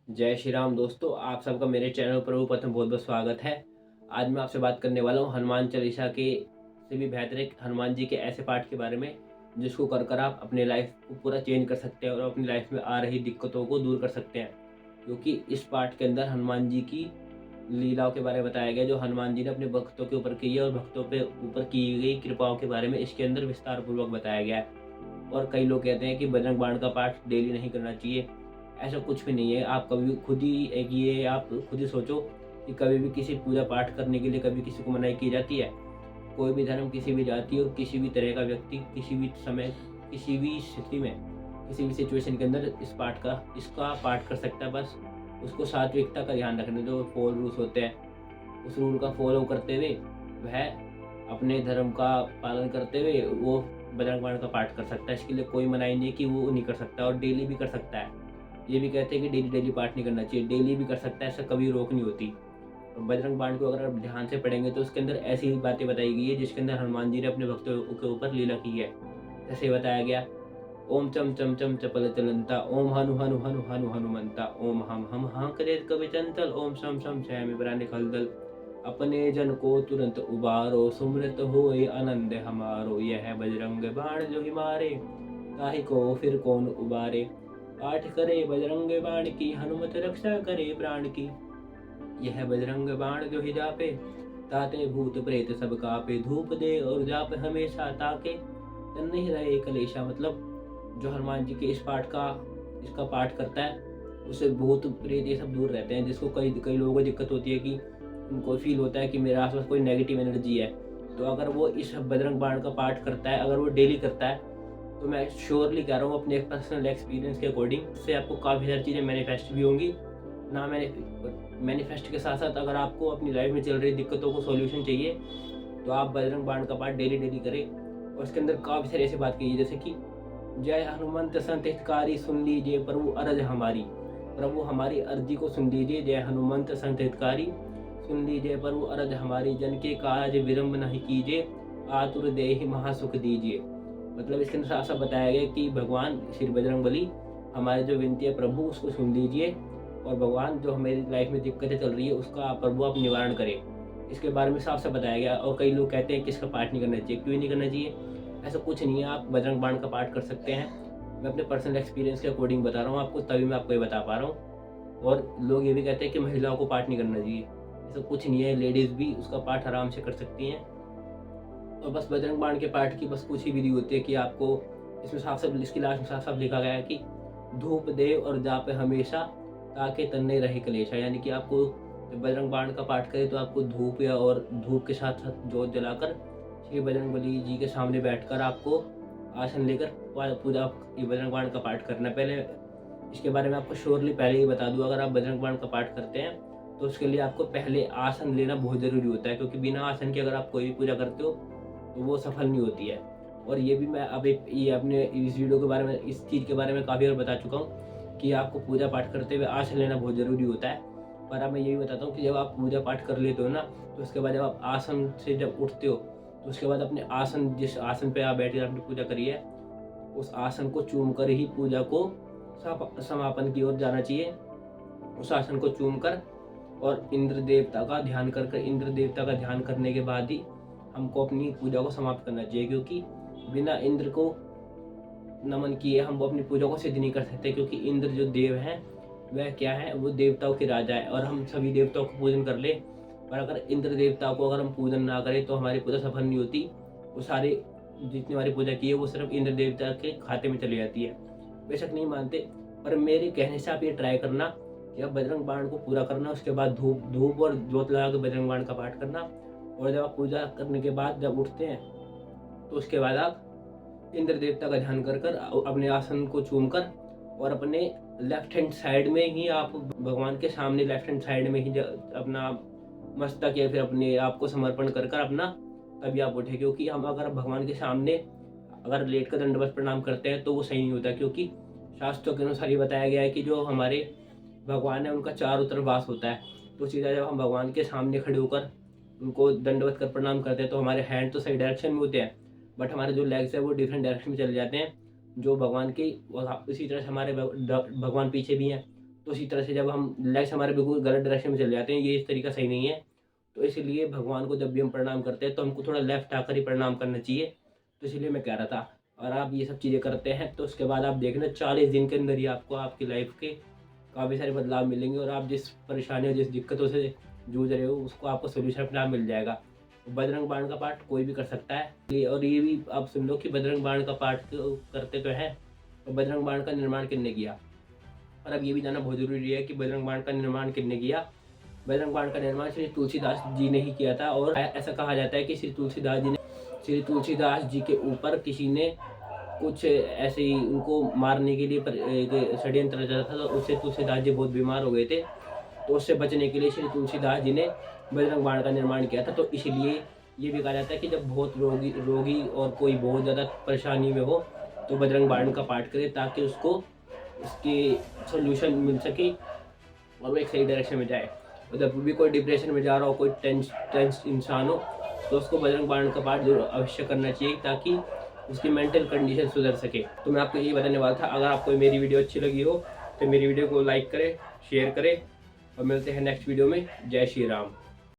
जय श्री राम दोस्तों, आप सबका मेरे चैनल पर प्रथम बहुत बहुत स्वागत है। आज मैं आपसे बात करने वाला हूँ हनुमान चालीसा के से भी बेहतर एक हनुमान जी के ऐसे पाठ के बारे में जिसको कर आप अपने लाइफ को पूरा चेंज कर सकते हैं और अपनी लाइफ में आ रही दिक्कतों को दूर कर सकते हैं। क्योंकि इस पाठ के अंदर हनुमान जी की लीलाओं के बारे में बताया गया, जो हनुमान जी ने अपने भक्तों के ऊपर की है और भक्तों पे ऊपर की गई कृपाओं के बारे में इसके अंदर विस्तार पूर्वक बताया गया है। और कई लोग कहते हैं कि बजरंग बाण का पाठ डेली नहीं करना चाहिए। ऐसा कुछ भी नहीं है। आप कभी खुद ही एक ये आप खुद ही सोचो कि कभी भी किसी पूजा पाठ करने के लिए कभी किसी को मनाही की जाती है? कोई भी धर्म, किसी भी जाति और किसी भी तरह का व्यक्ति किसी भी समय, किसी भी स्थिति में, किसी भी सिचुएशन के अंदर इसका पाठ कर सकता है। बस उसको सात्विकता का ध्यान रखने दो। 4 रूल्स होते हैं, उस रूल का फॉलो करते हुए वह अपने धर्म का पालन करते हुए वो बजरंग बाण का पाठ कर सकता है। इसके लिए कोई मनाही नहीं है कि वो नहीं कर सकता, और डेली भी कर सकता है। ये भी कहते हैं कि डेली डेली पाठ नहीं करना चाहिए, डेली भी कर सकता है, ऐसा कभी रोक नहीं होती। और बजरंग बाण को अगर आप ध्यान से पढ़ेंगे तो उसके अंदर ऐसी बातें बताई गई है जिसके अंदर हनुमान जी ने अपने भक्तों के ऊपर लीला की है। जैसे बताया गया, ओम चम चम चम चपल चलंता, ओम हनु हनु हनु हनु हनुमंता, ओम हम हाँ करे कवि चंचल, ओम शम शम श्याम प्राण खलदल, अपने जन को तुरंत उबारो, सुमृत होए आनंद हमारो, यह बजरंग बाण जो ही मारे, ताहि को फिर कौन उबारे, पाठ करे बजरंग बाण की, हनुमत रक्षा करे प्राण की, यह बजरंग बाण जो ही जापे, ताते भूत प्रेत सब कापे, धूप दे और जाप हमेशा ताके, तन नहीं रहे कलेशा। मतलब जो हनुमान जी के इसका पाठ करता है उससे भूत प्रेत ये सब दूर रहते हैं। जिसको कई कई लोगों को दिक्कत होती है कि उनको फील होता है कि मेरे आसपास कोई नेगेटिव एनर्जी है, तो अगर वो इस बजरंग बाण का पाठ करता है, अगर वो डेली करता है, तो मैं श्योरली कह रहा हूँ अपने पर्सनल एक्सपीरियंस के अकॉर्डिंग, उससे आपको काफ़ी सारी चीज़ें मैनिफेस्ट भी होंगी। ना मैनिफेस्ट के साथ साथ अगर आपको अपनी लाइफ में चल रही दिक्कतों को सॉल्यूशन चाहिए तो आप बजरंग बाण का पाठ डेली डेली करें। और उसके अंदर काफ़ी सारी ऐसी बात की है, जैसे कि जय हनुमंत संत हितकारी, सुन लीजिए प्रभु अरज हमारी, प्रभु हमारी अर्जी को सुन लीजिए। जय हनुमंत संत हितकारी, सुन लीजिए प्रभु अरज हमारी, जन के काज विलम्ब नहीं कीजिए, आतुर देहि महासुख दीजिए। मतलब इसके अंदर साफ साफ बताया गया कि भगवान श्री बजरंगबली हमारी जो विनती है प्रभु उसको सुन लीजिए, और भगवान जो हमारी लाइफ में दिक्कतें चल रही है उसका प्रभु आप निवारण करें। इसके बारे में साफ साफ बताया गया। और कई लोग कहते हैं कि इसका पाठ नहीं करना चाहिए, क्यों नहीं करना चाहिए? ऐसा कुछ नहीं है, आप बजरंग बाण का पाठ कर सकते हैं। मैं अपने पर्सनल एक्सपीरियंस के अकॉर्डिंग बता रहा हूँ आपको, तभी मैं आपको ये बता पा रहा हूँ। और लोग ये भी कहते हैं कि महिलाओं को पाठ नहीं करना चाहिए, ऐसा कुछ नहीं है, लेडीज़ भी उसका पाठ आराम से कर सकती हैं। और बस बजरंग बाण के पाठ की बस कुछ ही विधि होती है कि आपको इसमें साफ साफ इसकी लास्ट में साफ साफ लिखा गया है कि धूप दे और जाप हमेशा, ताकि तन्ने रहे कलेशा। यानी कि आपको जब बजरंग बाण का पाठ करें तो आपको धूप या और धूप के साथ साथ जोत जलाकर श्री बजरंगबली जी के सामने बैठकर आपको आसन लेकर पूजा ये बजरंग बाण का पाठ करना है। पहले इसके बारे में आपको श्योरली पहले ही बता दूं, अगर आप बजरंग बाण का पाठ करते हैं तो उसके लिए आपको पहले आसन लेना बहुत ज़रूरी होता है, क्योंकि बिना आसन के अगर आप कोई भी पूजा करते हो तो वो सफल नहीं होती है। और ये भी मैं अब ये अपने इस वीडियो के बारे में, इस चीज़ के बारे में काफ़ी बार बता चुका हूँ कि आपको पूजा पाठ करते हुए आसन लेना बहुत ज़रूरी होता है। पर अब मैं ये भी बताता हूँ कि जब आप पूजा पाठ कर लेते हो ना, तो उसके बाद जब आप आसन से जब उठते हो तो उसके बाद अपने आसन, जिस आसन पे आप बैठे आपने पूजा करी है, उस आसन को चूम कर ही पूजा को समापन की ओर जाना चाहिए। उस आसन को चूम कर और इंद्र देवता का ध्यान कर इंद्र देवता का ध्यान करने के बाद ही हमको अपनी पूजा को समाप्त करना चाहिए। क्योंकि बिना इंद्र को नमन किए हम अपनी पूजा को सिद्ध नहीं कर सकते, क्योंकि इंद्र जो देव हैं वह क्या है, वो देवताओं के राजा है। और हम सभी देवताओं को पूजन कर ले, पर अगर इंद्र देवता को अगर हम पूजन ना करें तो हमारी पूजा सफल नहीं होती। वो सारे जितनी हमारी पूजा की है वो सिर्फ इंद्र देवता के खाते में चली जाती है। बेशक नहीं मानते, पर मेरे कहने से आप ये ट्राई करना कि आप बजरंग बाण को पूरा करना, उसके बाद धूप और जोत लगा के बजरंग बाण का पाठ करना। और जब आप पूजा करने के बाद जब उठते हैं तो उसके बाद आप इंद्र देवता का ध्यान कर अपने आसन को चूम कर और अपने लेफ्ट हैंड साइड में ही आप भगवान के सामने लेफ्ट हैंड साइड में ही अपना मस्तक या फिर अपने आप को समर्पण कर अपना तभी आप उठे। क्योंकि हम अगर भगवान के सामने अगर लेट कर दंडवत प्रणाम करते हैं तो वो सही नहीं होता, क्योंकि शास्त्रों के अनुसार ये बताया गया है कि जो हमारे भगवान है उनका चारों तरफ वास होता है। तो सीधा जब हम भगवान के सामने खड़े होकर उनको दंडवत कर प्रणाम करते हैं तो हमारे हैंड तो सही डायरेक्शन में होते हैं, बट हमारे जो लेग्स है वो डिफरेंट डायरेक्शन में चले जाते हैं, जो भगवान की। इसी तरह से हमारे भगवान पीछे भी हैं, तो इसी तरह से जब हम लाइफ हमारे बिल्कुल गलत डायरेक्शन में चले जाते हैं, ये इस तरीका सही नहीं है। तो इसीलिए भगवान को जब भी हम प्रणाम करते हैं तो हमको थोड़ा लेफ्ट आकर ही प्रणाम करना चाहिए। तो इसलिए मैं कह रहा था, और आप ये सब चीज़ें करते हैं तो उसके बाद आप देखना 40 दिन के अंदर ही आपको आपकी लाइफ के काफ़ी सारे बदलाव मिलेंगे, और आप जिस परेशानियों जिस दिक्कतों से जूझ रहे हो उसको आपको सोल्यूशन अपना मिल जाएगा। बजरंग बाण का पाठ कोई भी कर सकता है। और ये भी आप सुन लो कि बजरंग बाण का पाठ तो करते तो हैं, और बजरंग बाण का निर्माण किसने किया। और अब ये भी जानना बहुत ज़रूरी है कि बजरंग बाण का निर्माण किसने किया। बजरंग बाण का निर्माण श्री तुलसीदास जी ने ही किया था, और ऐसा कहा जाता है कि श्री तुलसीदास जी के ऊपर किसी ने कुछ ऐसे ही उनको मारने के लिए एक षड्यंत्र रचा था, तो उससे तुलसीदास जी बहुत बीमार हो गए थे। तो उससे बचने के लिए श्री तुलसीदास जी ने बजरंग बाण का निर्माण किया था। तो इसलिए ये भी कहा जाता है कि जब बहुत रोगी और कोई बहुत ज़्यादा परेशानी में हो तो बजरंग बाण का पाठ करे, ताकि उसको उसके सॉल्यूशन मिल सके और वो एक सही डायरेक्शन में जाए। और जब भी कोई डिप्रेशन में जा रहा हो, कोई टेंस इंसान हो, तो उसको बजरंग बाण का पाठ जरूर अवश्य करना चाहिए, ताकि उसकी मेंटल कंडीशन सुधर सके। तो मैं आपको यही बताने वाला था। अगर आपको मेरी वीडियो अच्छी लगी हो तो मेरी वीडियो को लाइक करें, शेयर करें, और मिलते हैं नेक्स्ट वीडियो में। जय श्री राम।